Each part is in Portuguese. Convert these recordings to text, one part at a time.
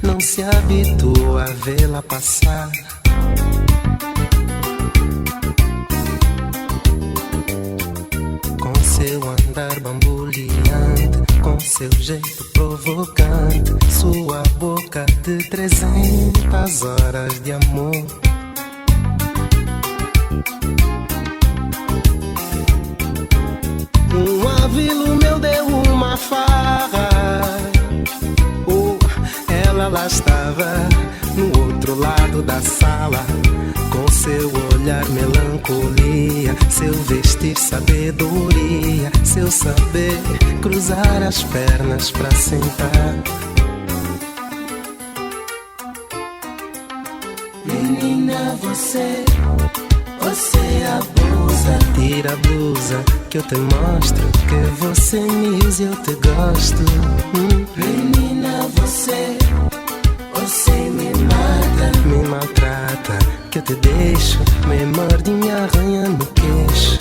não se habitua a vê-la passar. Com seu andar bamboleante, com seu jeito provocante, sua boca de 300 horas de amor. Um avilo meu deu uma farra. Ela lá estava no outro lado da sala, com seu olhar melancolia, seu vestir sabedoria, seu saber cruzar as pernas pra sentar. Menina, você abusa. Tira a blusa que eu te mostro, que você me usa e eu te gosto. Menina, você me maltrata, que eu te deixo, me morde e me arranha no queixo.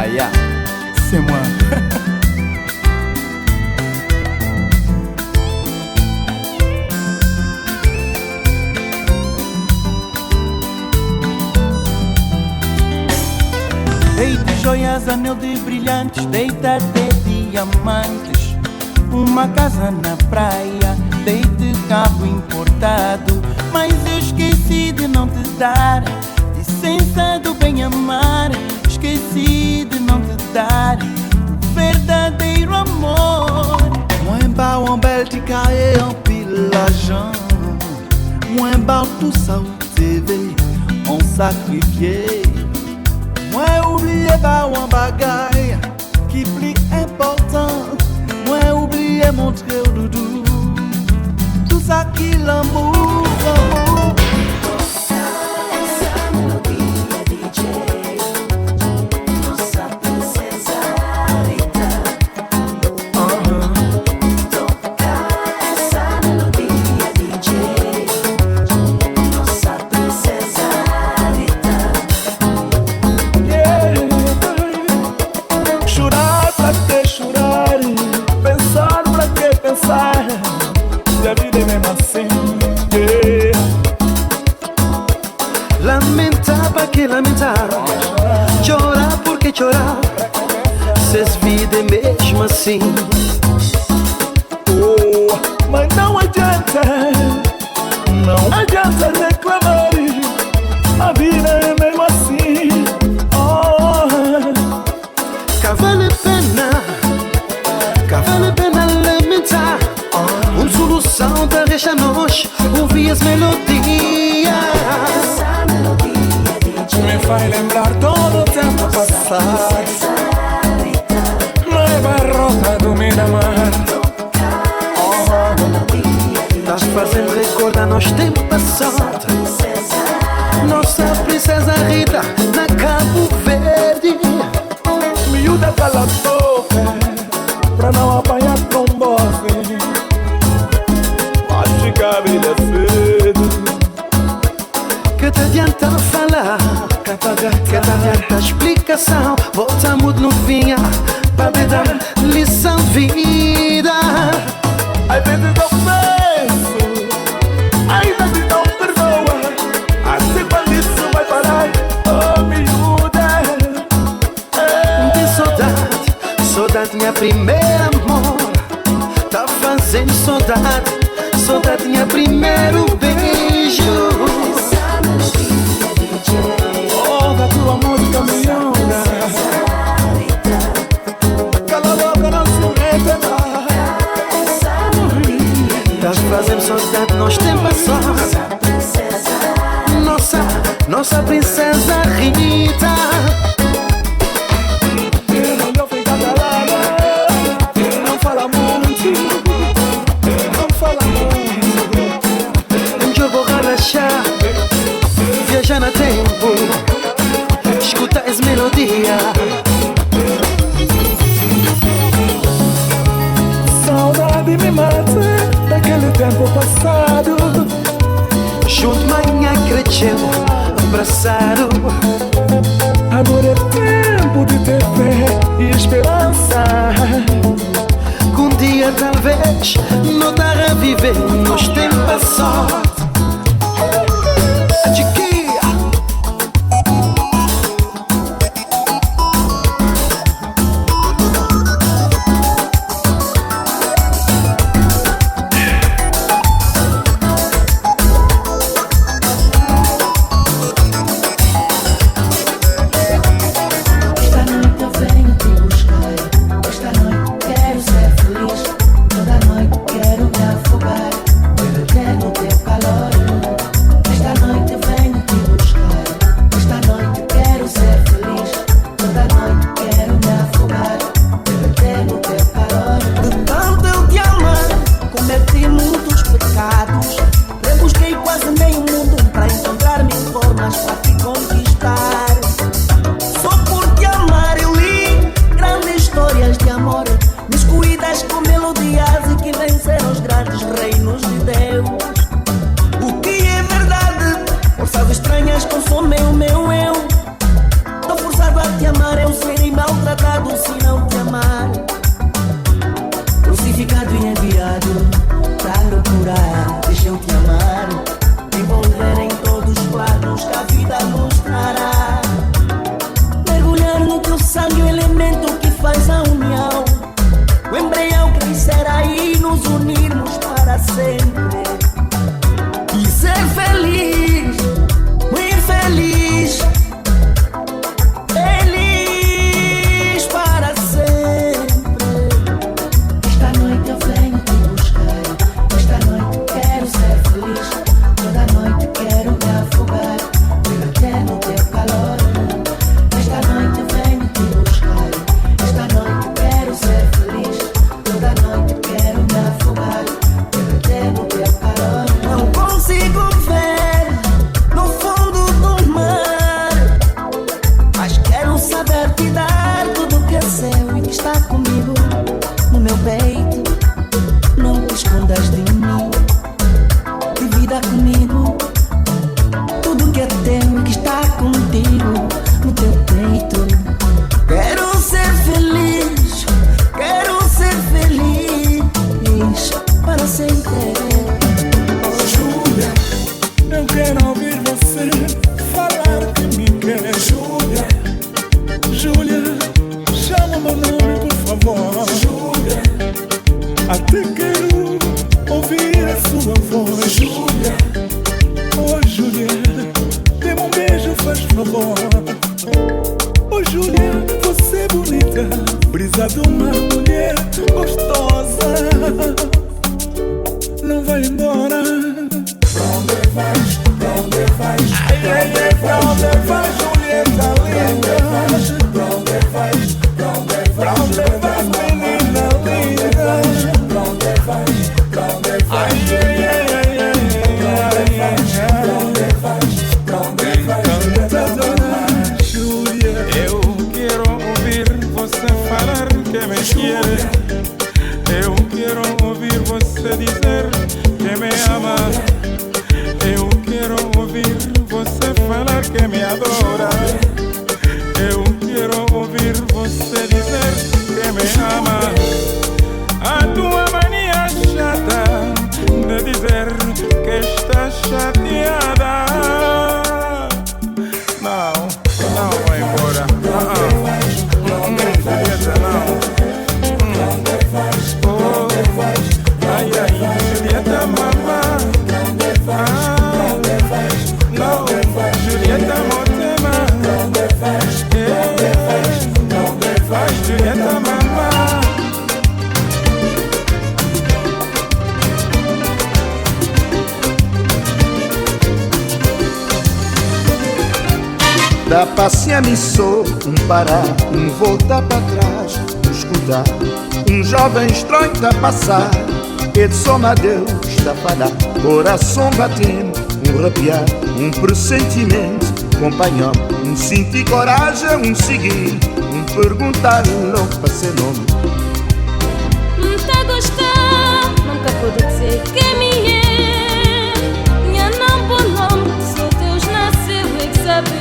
Aya, c'est moi. Dei de joias, anel de brilhantes, dei-te até diamantes, uma casa na praia, dei-te carro importado, mas eu esqueci de não te dar licença do bem amar, esqueci de não te dar verdadeiro amor. Moins bas en Belgique et en pile l'argent, moins bas tout ça où TV on sacrifié. Moins oublié pas un bagaille qui plus important, moins oublié montrer au doudou tout ça qui l'amour, l'amour. Essa melodia DJ, nossa princesa Rita. Toca essa melodia DJ, nossa princesa Rita. Chorar pra que chorar, pensar pra que pensar, se a vida é mesmo assim. Lamentar pra que lamentar, chorar por que chorar, se as vida é mesmo assim. Oh, mas não adianta reclamar, a vida é mesmo assim. Oh, Vale a pena lamentar, uma solução da deixa nós ouvir as melodias. Essa melodia DJ, me faz lembrar todo o tempo passado, leva a rota do Miramar. Estás fazendo recordar nosso tempo passado, nossa princesa Rita na Cabo Verde. Miúda cala a boca pra não apanhar trombose, acho que a vida é cedo. Que te adianta falar, que te adianta explicação, voltamos novinha pra te dar lição de vida. Às vezes eu penso, ainda se não perdoa, assim quando isso vai parar, oh miúda. De saudade minha primeira amor, tá fazendo saudade minha primeiro beijo. essa melodia DJ, Oh, da tua música miúda, cala a boca, não se mete mais. essa melodia, Tá fazendo saudade nós tempo só, princesa, nossa princesa Rita. Não fica calada, não fala muito, não fala muito. Onde eu vou relaxar, viajar no tempo, escutar as melodias. Saudade me mata daquele tempo passado, Junto manhã cresceu, abraçado. agora é tempo de ter fé e esperança. Que um dia talvez não dará a viver nos tempos só. Chiquinha. esta noite eu venho te buscar, esta noite quero ser feliz, toda noite quero me afogar, beber no teu calor. Esta noite eu venho te buscar, esta noite quero ser feliz, toda noite quero me afogar, beber no teu calor. De tanto eu te amar, cometi muitos pecados. Rebusquei quase meio mundo para encontrar mil formas para te conquistar. Só por te amar eu li grandes histórias de amor, miscuídas com melodias e que venceram os grandes reinos de Deus. O que é verdade, forças estranhas consomem o meu eu. Tô forçado a te amar, eu sei. maltratado se não te amar. Crucificado e enviado pra procurar, deixa eu te amar, envolver em todos os planos que a vida mostrará. Mergulhar no teu sangue, o elemento que faz a união, o embrião crescerá e nos unirmos para sempre. E ser feliz, muito feliz, feliz para sempre. Esta noite eu venho te buscar, esta noite quero ser feliz, toda noite quero me afogar, viver no teu calor. Esta noite eu venho te buscar, esta noite quero ser feliz, toda noite quero me afogar, viver no teu calor. Não consigo ver no fundo do mar, mas quero saber te dar tudo que é seu e que está comigo no meu peito. Não te escondas de mim, divida comigo tudo que é teu e que está contigo no teu peito. Quero ser feliz para sempre. Júlia, eu quero ouvir você falar que me quer. Júlia, Júlia, chama meu nome por favor. Júlia, até quero ouvir a sua voz. Júlia, oh Júlia, dê um beijo, faz favor. Oh Júlia, você é bonita, brisa de uma mulher gostosa. Não vai embora. Pra onde vais? Pra onde vais? Ai, ai, ai, pra onde vais, Julieta linda? Pra onde vais? Pra onde vais? Pra onde vais, menina linda? Pra onde vais? Pra onde vais? Ai, ai, ai, ai, ai, pra onde vais? Pra onde vais? Encantadora Júlia, eu quero ouvir você falar que me quer. Eu quero ouvir você dizer que me ama. Eu quero ouvir você falar que me adora. Eu quero ouvir você dizer que me ama. A tua mania chata de dizer que está chateada. Não vai embora. Julieta, não. Ai, ai, Julieta, mamá. Não, Julieta, motema. Ai, Julieta, mamá. Dá passear-me só, parar, voltar para trás, escutar jovem estranho a passar. Ele só me Deus está a falar, coração batendo, arrepiar, pressentimento, companhão, sentir coragem, seguir, perguntar logo para ser nome. Tá gostar, nunca pude dizer que me é. Minha não bom nome, só Deus nasceu e que sabe.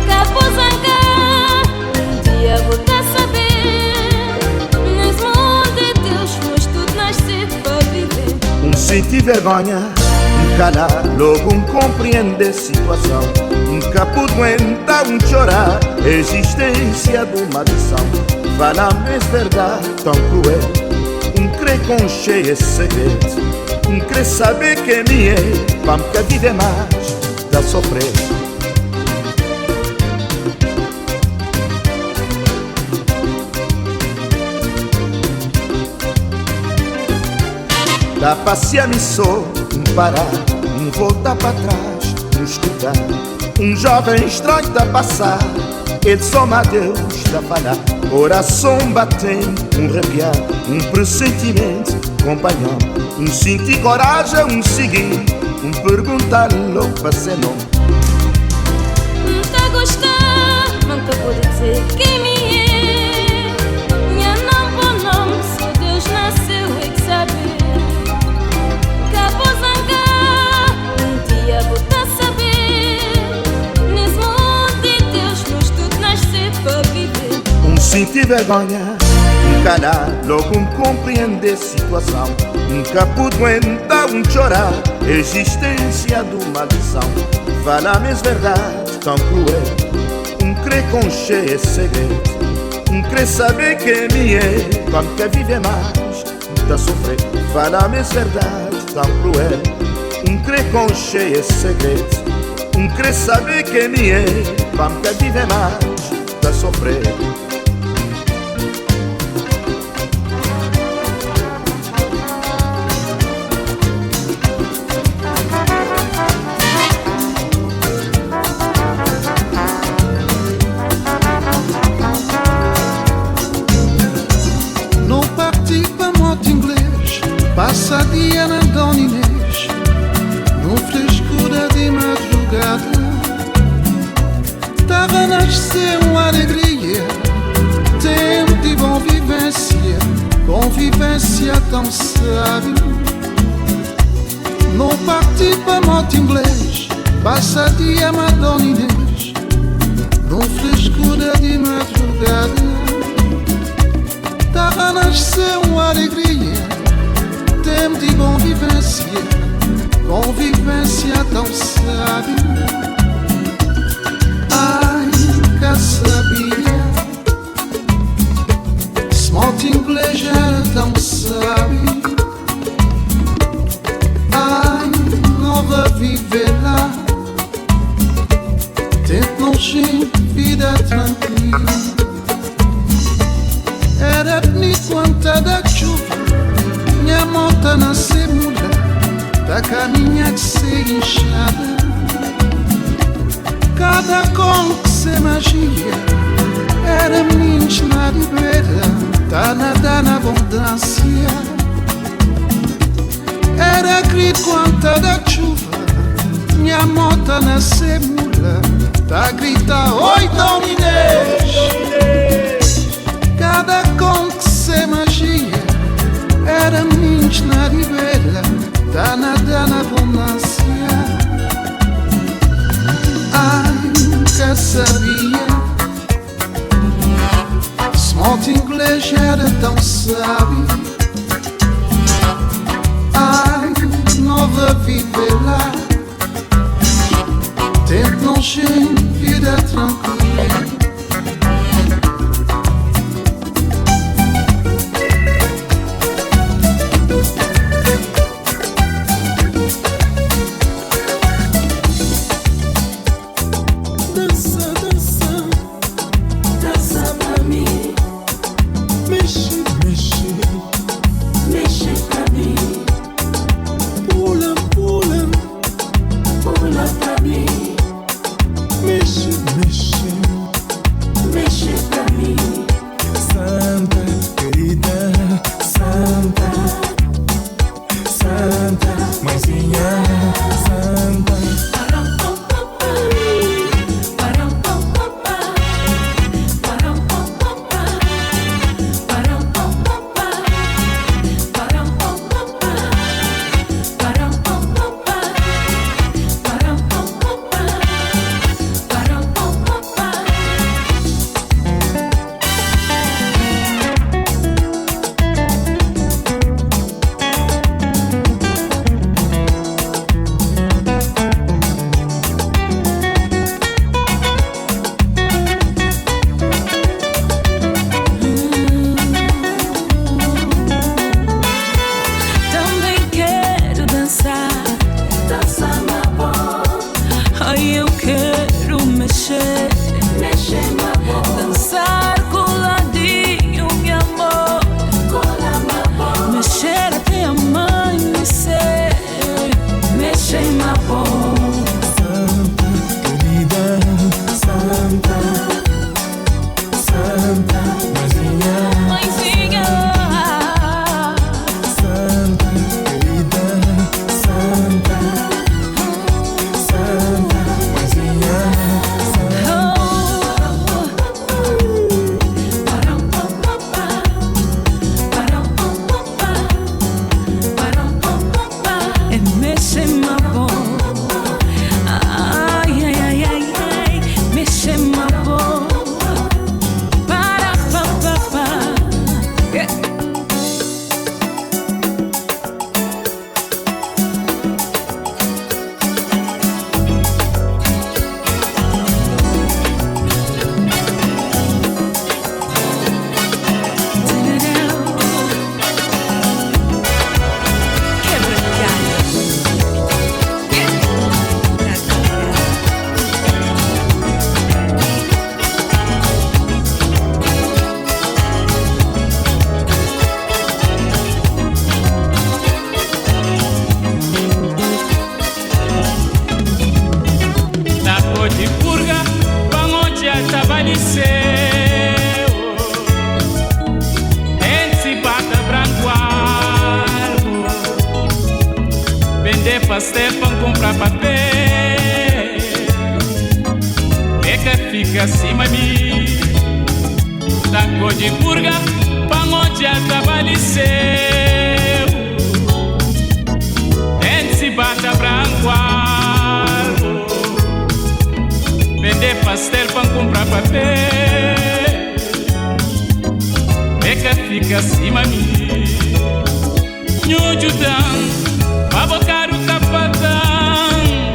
Capozanga, dia vou tá saber. Nesse mundo de Deus, nós tudo nascer para viver. Sentir vergonha, calar, logo compreender a situação. Nunca pude aguentar chorar, a existência de uma lição. Fala-me a verdade tão cruel, crer com cheio esse segredo, crer saber que me é, para que a vida é mais da sofrer. Dá passear-me só, parar, voltar para trás, escutar jovem estranho a passar. Ele só me Deus está a falar, coração batendo, arrepiar, pressentimento, companhão, sentir coragem, seguir, perguntar logo para ser nome. Tá gostar, nunca pude dizer que me é. Minha não bom nome, só Deus nasceu e que sabe. Capozanga, dia vou tá saber. Nesse mundo de Deus, nós tudo nascer para senti vergonha, calar, logo compreender a situação. Nunca pude aguentar chorar, existência de uma lição. Fala mesmo verdade, tão cruel, crer com cheio segredo, querer saber que é minha, como quer viver mais, tá sofrer. Fala mesmo verdade, tão cruel, crer com cheio segredo, querer saber que é minha, como quer viver mais, tá sofrer. Passa dia na Dona Inês, no frescura de madrugada. Tava a nascer uma alegria, tempo de bom vivência, convivência tão sábio. Não parti pra moto inglês, passa dia na Dona Inês, no frescura de madrugada. Tava a nascer uma alegria, tempo de convivência, convivência tão sábio. Ai, que sabia, se moto inglês era tão sábio. Ai, nova viver lá, tempo nojento, vida tranquila. Era bonito quando da chuva, minha moto nasce mulher, da caminha que se inchada. Cada com que se magia, era meninos na ribeira, tá nadar na abundância. Era grito quanta da chuva, minha moto nasce mulher, tá gritar oi Dona Inês. Cada com que se magia, era meninos na ribeira, tá nadar na abundância. Ai, nunca sabia, se moto inglês era tão sábio. Ai, nova viver lá, tempo nojento, vida tranquila. pastel pra comprar papel. É que fica acima de mim. Da cor de burga, pra onde a trabalho seu. Dente se bata branco. Vender pastel pra comprar papel. É que fica acima de mim. Nhujudão, pra bocar o capatão.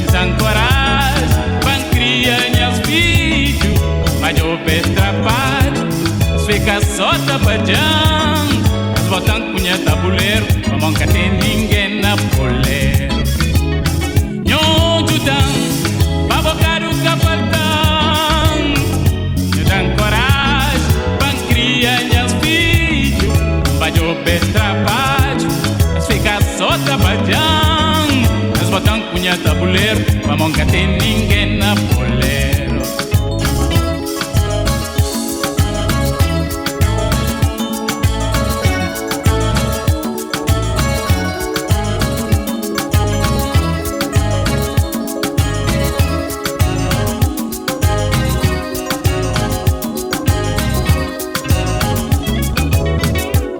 Desancoragem, pra criar minhas vídeos. Mas eu petrapalho, fica só tapajão. As botam cunha tabuleiro, mas nunca tem ninguém na boleiro. Nhujudão, pra bocar o capatão. Desancoragem, pra criar minhas vídeos. Mas eu petrapalho, fica só tapajão. As botam cunha tabuleiro, mas nunca tem ninguém na boleiro.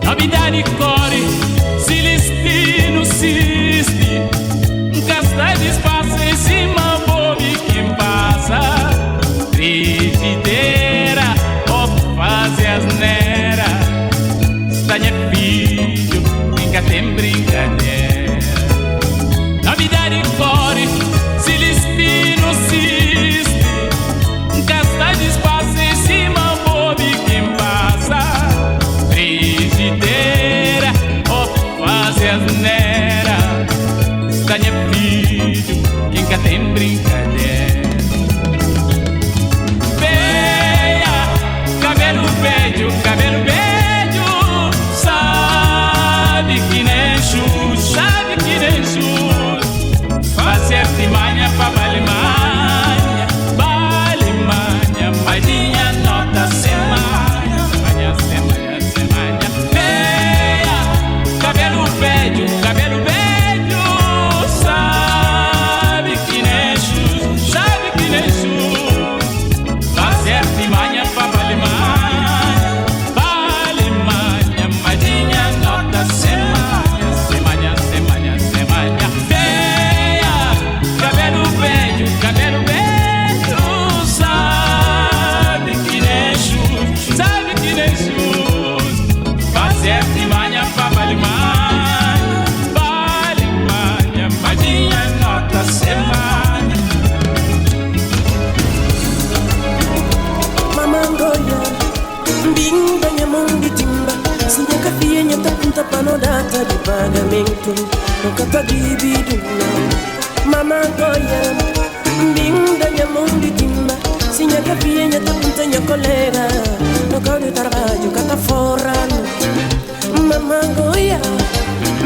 Novidade core, se listino siste. Gasta de espaço em cima, bobe quem passa. Frigideira, ou faz asneira. Estanha filho, nunca tem brincadeira. Novidade core, se listino siste. Gasta de espaço em cima, bobe quem passa. Frigideira, ou faz asneira. Estanha filho, quem cá tem brincadeira. Veia, cabelo velho, cabelo velho. Sabe que nem chute, sabe que nem chute. Faz artimanha pra balimanha, balimanha. Mas minha nota semanha, semanha, semanha, semanha. Veia, cabelo velho, cabelo velho. Sabe que nem chute, sabe que nem chute. Faz artimanha pra balimanha, balimanha. Mas minha nota semanha, semanha, semanha, semanha. Veia, cabelo velho, cabelo velho. Sabe que nem chute, sabe que nem chute. Faz artimanha pra balimanha, balimanha. Mas minha nota semanha. Mamangoya, binda minha mão de timba. Se minha cafia minha tapunta pra não data de pagamento. Nunca paguei bidu não. Mamangoya, binda minha mão de timba. Se minha cafia minha tapunta minha colega. No carro de trabalho que tá fora. Mamangoya,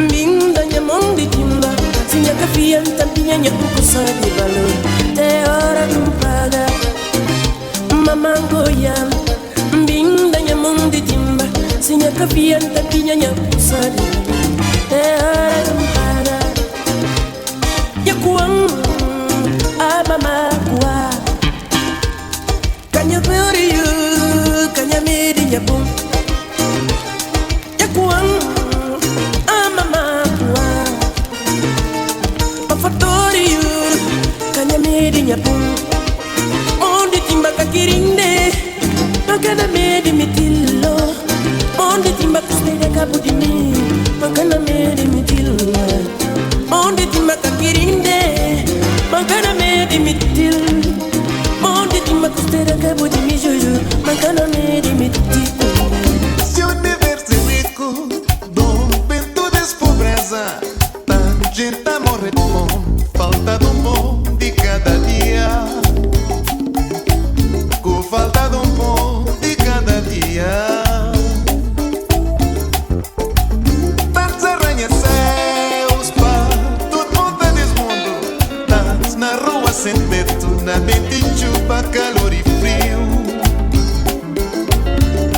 binda minha mão de timba. Se minha cafia tampinha minha cucuça de valor. Te hora não paga. Mamangoya, binda minha mão de timba. Se minha cafia tampinha minha cucuça de valor. Te hora não paga. Yakuang, abamakua. Kanya peoriu, kanya meri nyabum. Yakuang, amamakua. Pafatoriu, kanya meri nyabum. Onde timba kakirinde, makana meri mitilo. Onde timba kastede kabu di mi, makana meri mitilo. Onde timba kakirinde, makana meri mitilo. Onde timba kastede kabu di mi juju, makana meri mitilo. Se o universo é rico, dom vento despobreza. Tanta gente a morrer de fome, falta de pão de cada dia. Com falta de pão de cada dia. Tantos arranha-céus para todo mundo desse mundo. Tantos na rua sem teto, na mente chuva, calor e frio.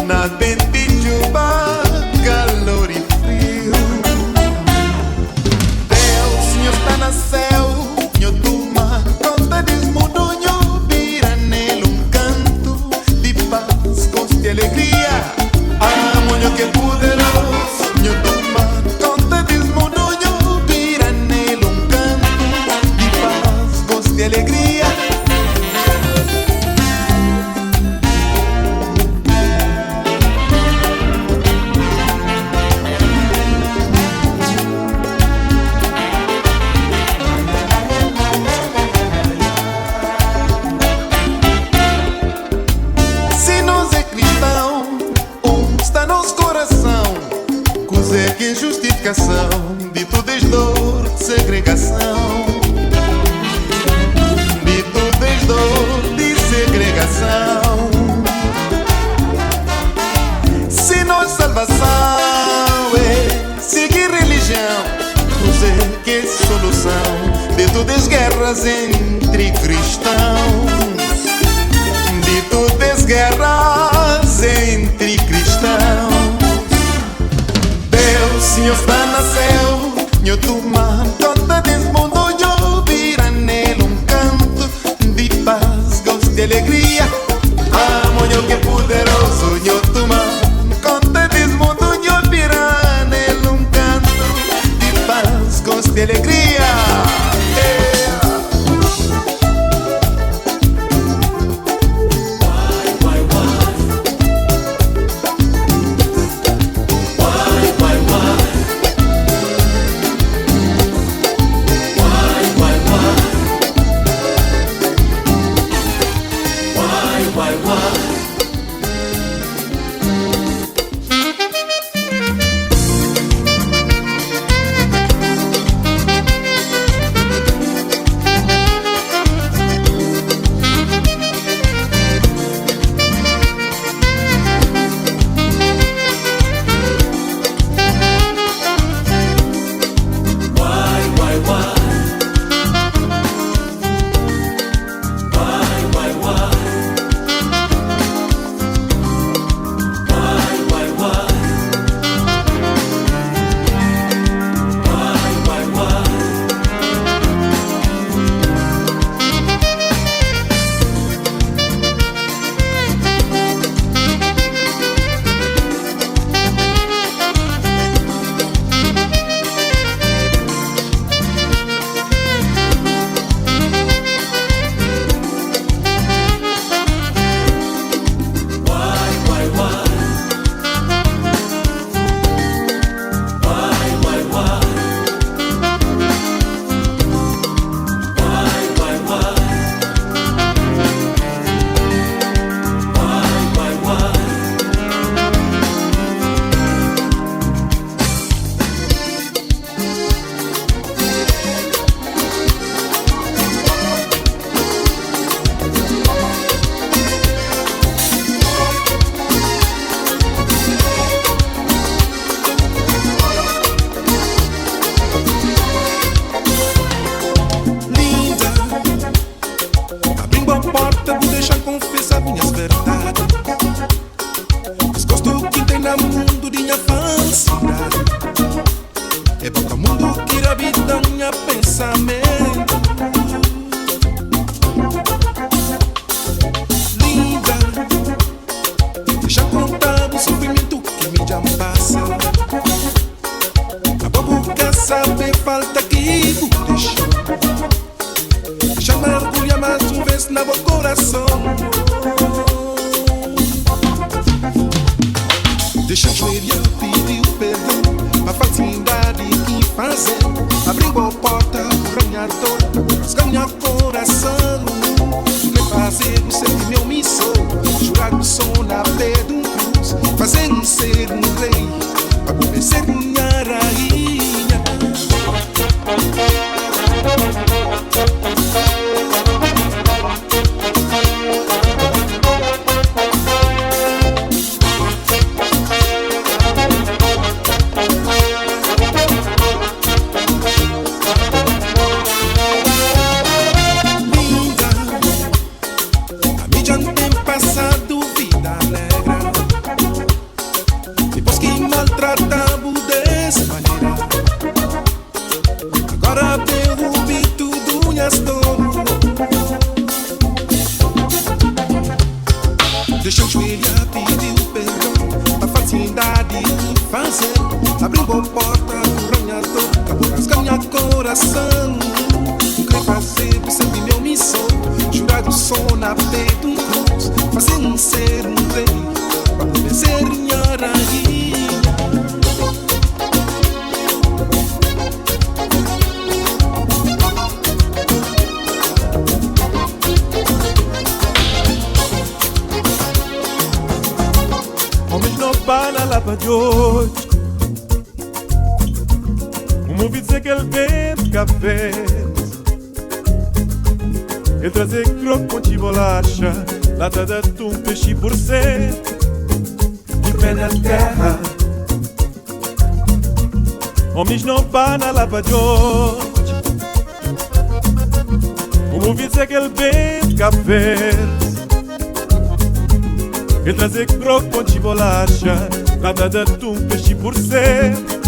Na mente chuva, calor e frio. Deus, Senhor, está tá nosso coração. Cozer que justificação de tudo é dor, segregação. De tudo é dor, de segregação. Se nossa salvação é seguir religião, cozer que é solução de todas as guerras entre cristãos. De todas as guerras entre cristãos. Deus, Senhor está na céu, eu toma conta desse mundo, eu vira nele um canto de paz, gosto de alegria. Amor, que poderoso, eu toma conta desse mundo, eu vira nele um canto de paz, gosto de alegria. Homens não bana lá para de hoje. Um ouvido dizer que ele vende café. Ele trazer croco com bolacha, lata de atum, peixe por cento, de pé na terra. Homens não bana lá para de hoje. Um ouvido dizer que ele vende café. Ele trazer croco com bolacha, lata de atum, peixe por cento,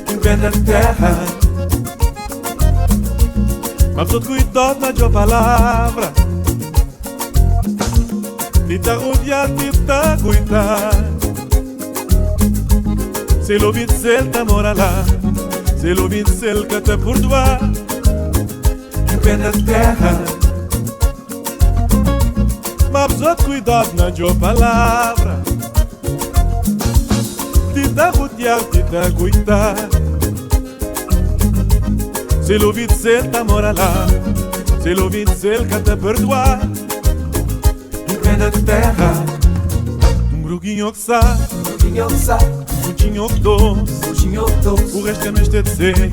de pé na terra. Mas todo cuidado na tua palavra. Tita rodear, tita cuidar. Se ele ouvir se ele tá mora lá, se ele ouvir se ele que te perdoar, em pé na terra. Mas todo cuidado na tua palavra. Tita rodear, tita cuidar. Se ele ouvir se ele tá mora lá, se ele ouvir se ele que te perdoar, em pé na terra. Gruguinho que sabe, frutinho que doce, o resto é mestre de ser.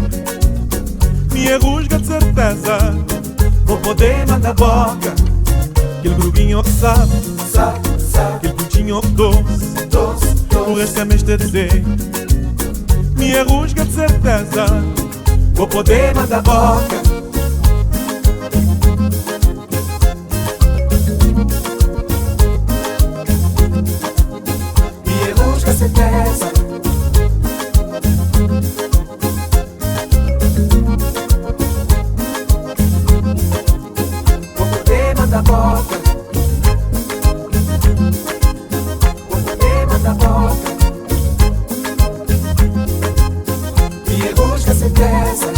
Minha rusga de certeza, vou poder mandar boca. Aquele gruguinho que sabe, aquele frutinho que doce, o resto é mestre de ser. Minha rusga de certeza, vou poder mandar boca. Minha busca certeza. Vou poder mandar boca. Vou poder mandar boca. Minha busca certeza.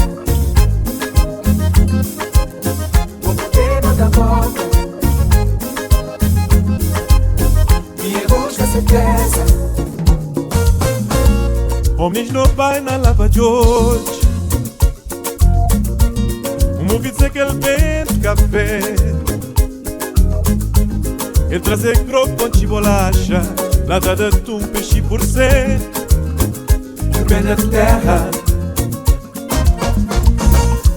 Vou poder mandar boca. Minha busca certeza. Homens não vai na lava de hoje. Um ouvido dizer que ele vende café. Ele trazer croco com bolacha, lata de atum, peixe por cento, em pé na terra.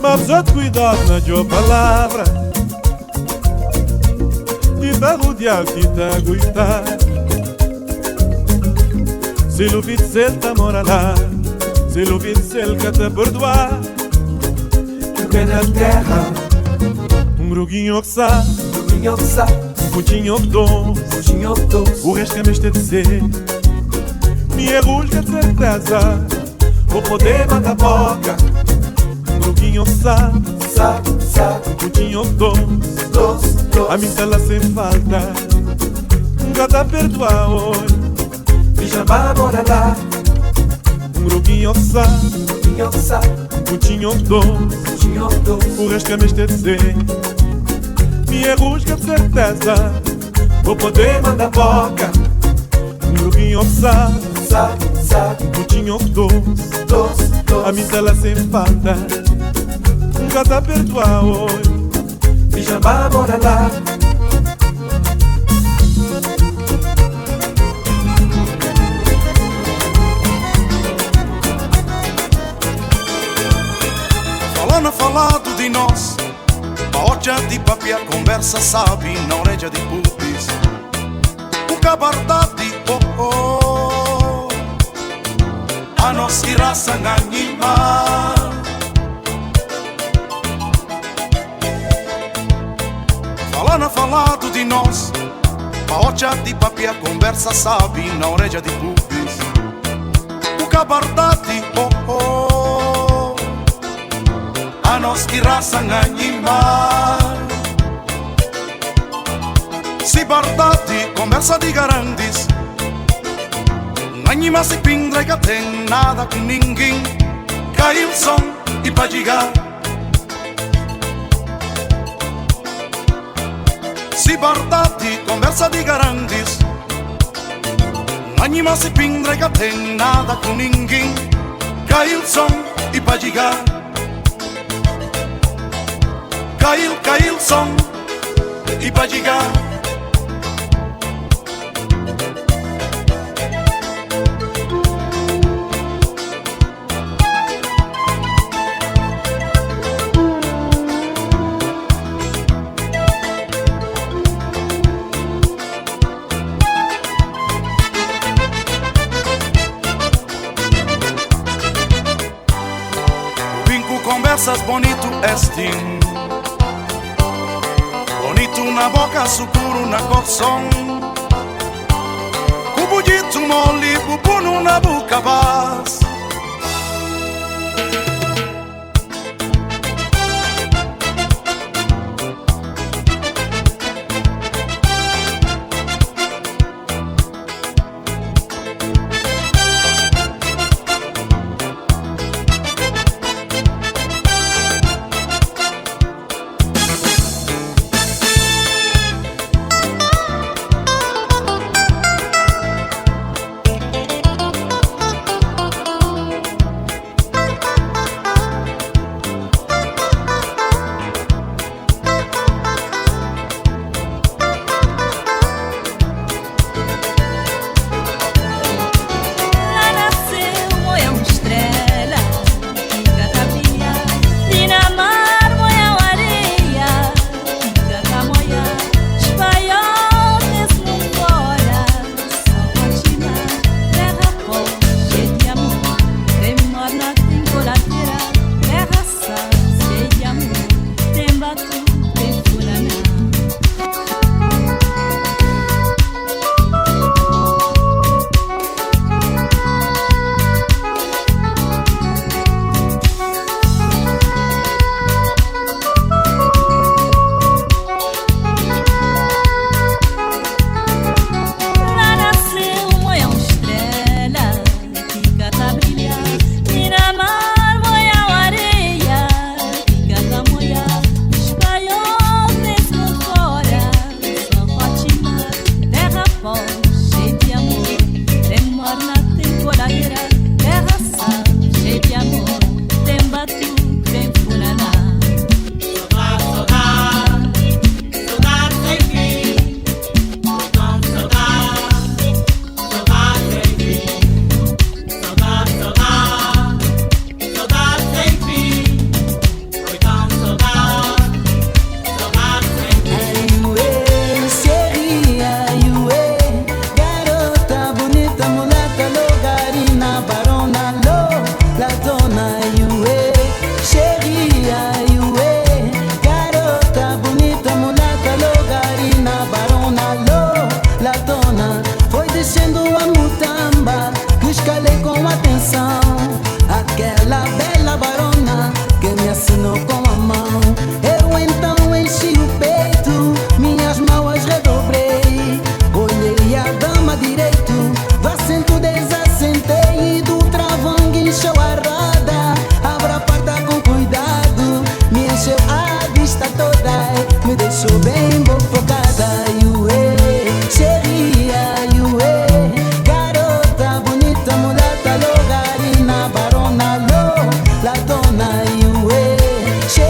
Mas outro cuidado na tua palavra. Tita rodear, tita aguentar. Se ele ouvir se ele tá mora lá, se ele ouvir se ele que te perdoar, em pé na terra. Gruguinho que sabe, frutinho que doce, o resto é mestre de ser. Minha rusga de certeza, vou poder mandar boca. Gruguinho que sabe, frutinho que doce, a mim tá lá sem falta. Nunca tá perdoar hoje. Pijama mora lá. Gruguinho que sabe, frutinho que doce, o resto é mestre de ser. Minha rusga de certeza, vou poder mandar boca. Gruguinho que sabe, frutinho que doce, a mim tá lá sem falta. Nunca tá perdoar hoje. Pijama mora lá. Falado de nós, paocha de papia, conversa sabe, na orelha de pupis. O cabardade, a nossa raça animal. Falado de nós, paocha de papia, conversa sabe, na orelha de pupis. O cabardade, a nós que raça animal. Se verdade, conversa de grandes, anima se pindra que tem nada com ninguém. Cai o som e pra chegar. Se verdade, conversa de grandes, anima se pindra que tem nada com ninguém. Cai o som e pra chegar. Cai o som e pra chegar. conversas bonito estim, bonito na boca, sucuro na corção, cubudito mole, bubuno na boca vas. She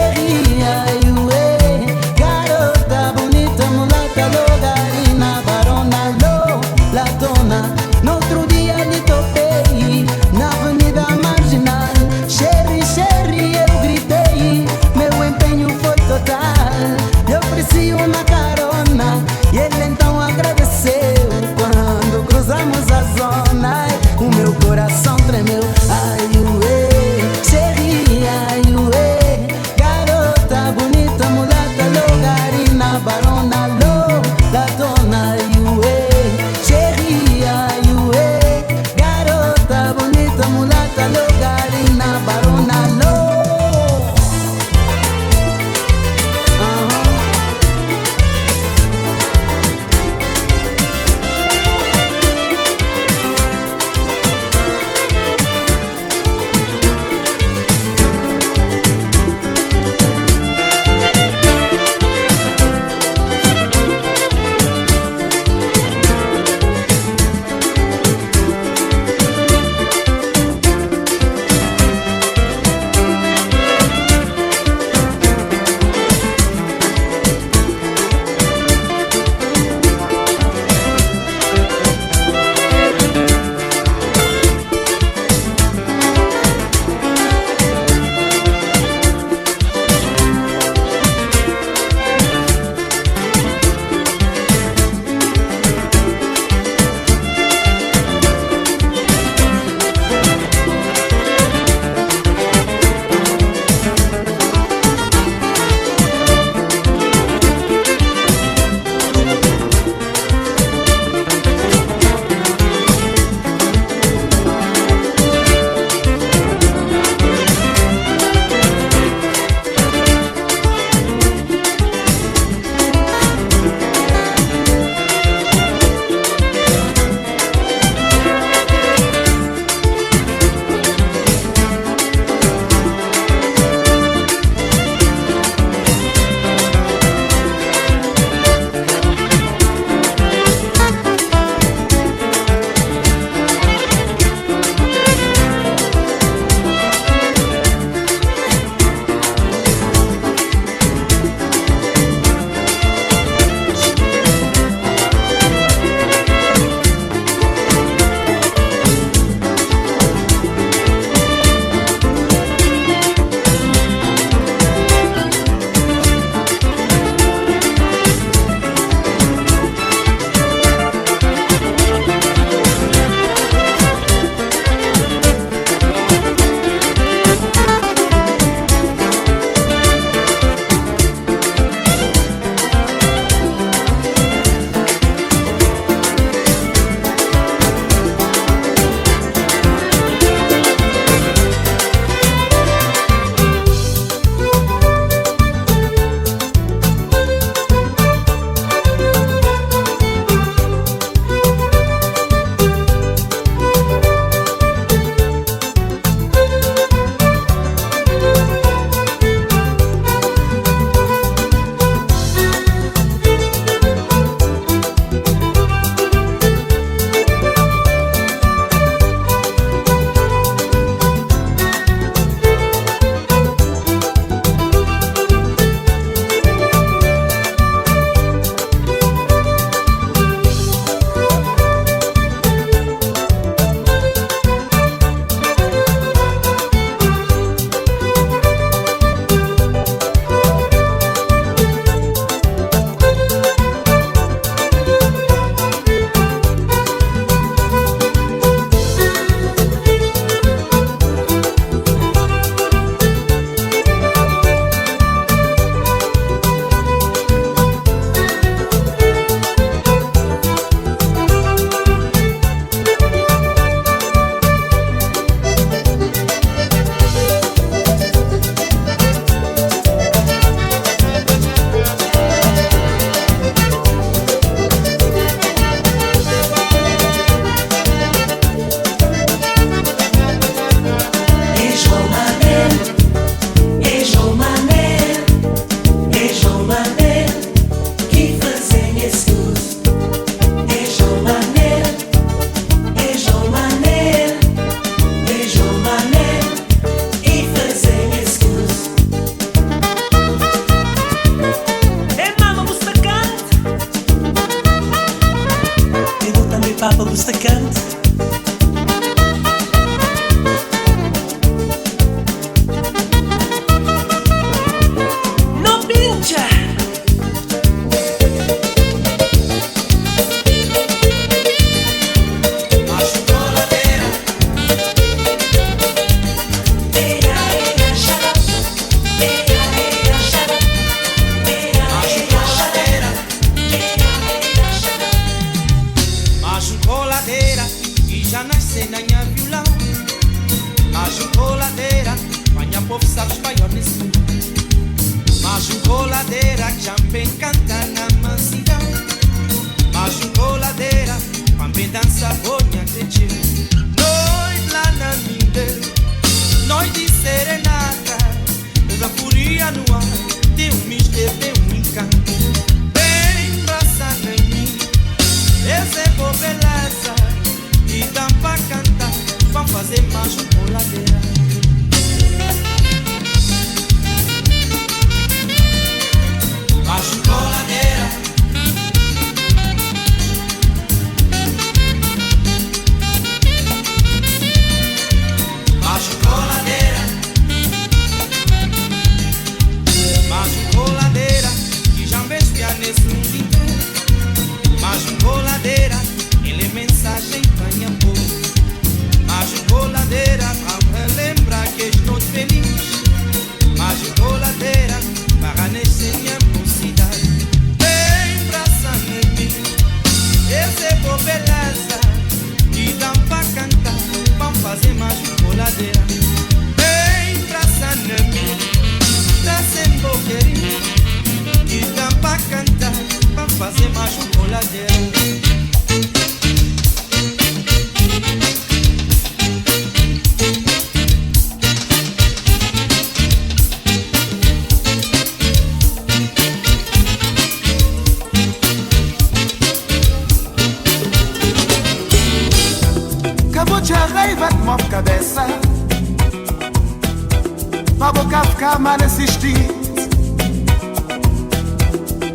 Papa do Sacante. Não pincha!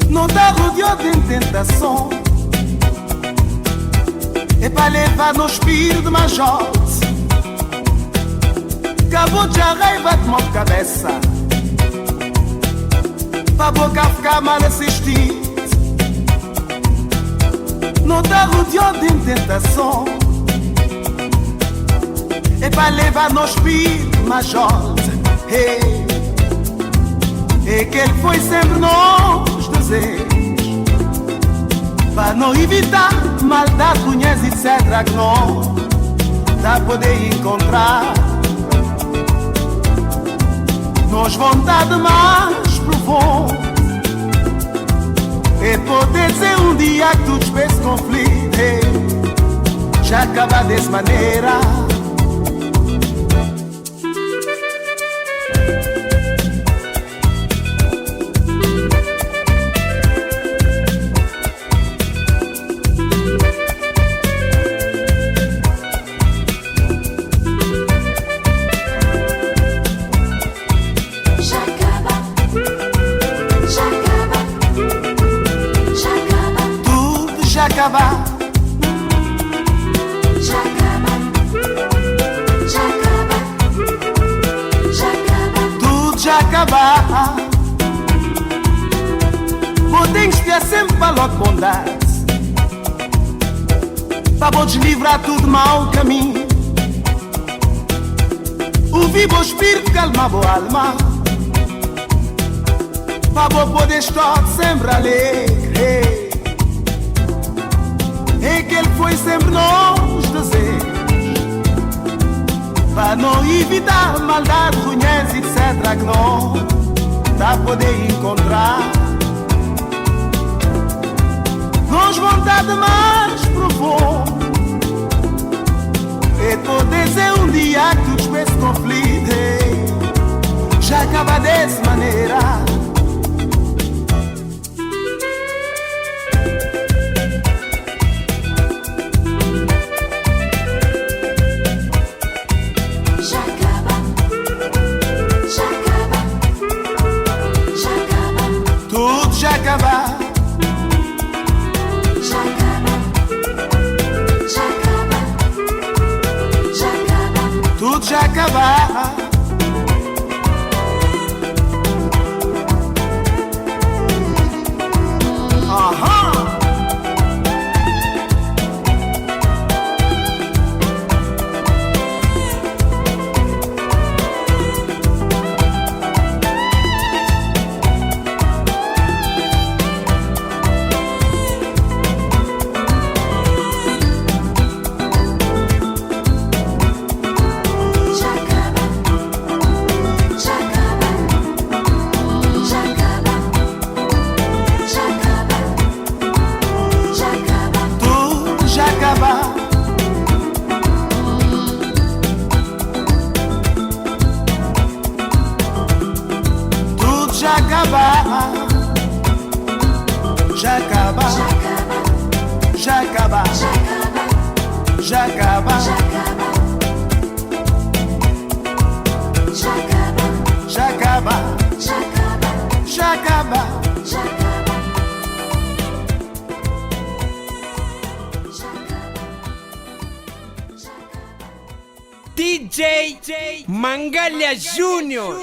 Não dá rodeio de tentação. É para levar no espírito de majote. Acabou de a raiva de uma cabeça. Para boca ficar mal assistido. Não dá rodeio de tentação. É para levar no espírito de majote. Hey. É que ele foi sempre nos desejos. Para não evitar maldade, conhece etc. Que não dá poder encontrar. Nos vontade mais profunda. É poder dizer um dia que tudo espécie conflito. Hey. Já acaba dessa maneira. Para livrar tudo mau caminho. O vivo espírito calma boa alma. Para poder estar sempre alegre. É que ele foi sempre nos desejos. Para não evitar maldade, conhece etc. Que não dá poder encontrar. Nos vontade mais profunda. É poder dizer um dia que tudo espécie conflito. Já acaba dessa maneira. Já acaba. Já acaba. Já acaba. Tudo já acaba. Já acaba. tudo já acabar. DJ Mangalha Júnior.